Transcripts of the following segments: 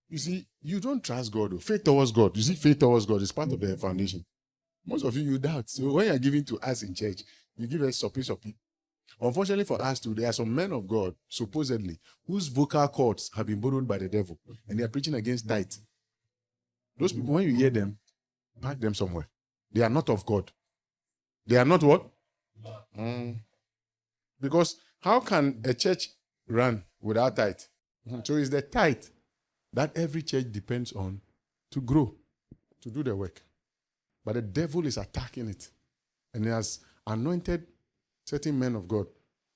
You see, you don't trust God. Faith towards God. You see, faith towards God is part of the foundation. Most of you doubt. So when you're giving to us in church, you give us soppy. Unfortunately for us too, there are some men of God, supposedly, whose vocal cords have been borrowed by the devil, and they are preaching against tithe. Those people, when you hear them, pack them somewhere. They are not of God. They are not what? Because how can a church run without tithe? So it's the tithe that every church depends on to grow, to do the work. But the devil is attacking it. And he has anointed certain men of God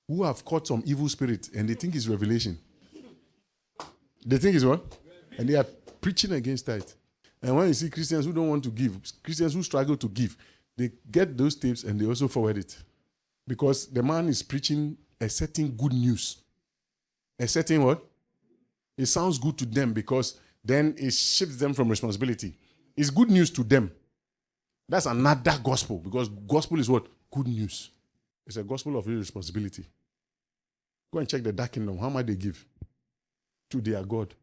who have caught some evil spirit and they think it's revelation. They think it's what? And they are preaching against tithe. And when you see Christians who don't want to give, Christians who struggle to give, they get those tapes and they also forward it. Because the man is preaching a certain good news. A certain what? It sounds good to them because then it shifts them from responsibility. It's good news to them. That's another gospel because gospel is what? Good news. It's a gospel of responsibility. Go and check the dark kingdom. How much they give to their God?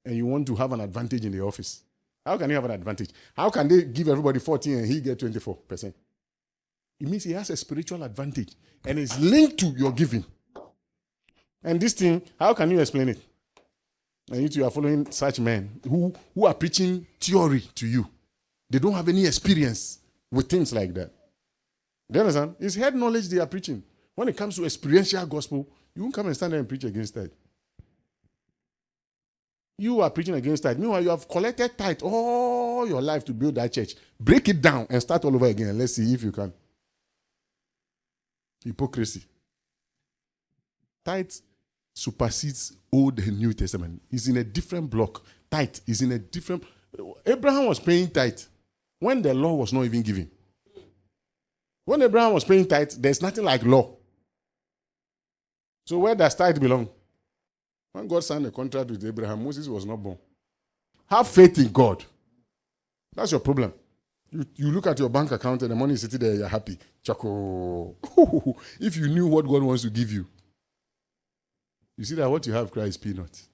And you want to have an advantage in the office. How can you have an advantage? How can they give everybody 14 and he get 24%? It means he has a spiritual advantage and it's linked to your giving. And this thing, how can you explain it? And you are following such men who are preaching theory to you. They don't have any experience with things like that. Do you understand? It's head knowledge they are preaching. When it comes to experiential gospel, you won't come and stand there and preach against tithe. You are preaching against tithe. Meanwhile, you have collected tithe all your life to build that church. Break it down and start all over again. Let's see if you can. Hypocrisy. Tithe supersedes Old and New Testament. It's in a different block. Tithe is in a different... Abraham was paying tithe when the law was not even given. When Abraham was paying tithe, there's nothing like law. So where does tithe belong? When God signed a contract with Abraham, Moses was not born. Have faith in God. That's your problem. You look at your bank account and the money is sitting there, you're happy. Choco. If you knew what God wants to give you, you see that what you have, Christ, is peanuts.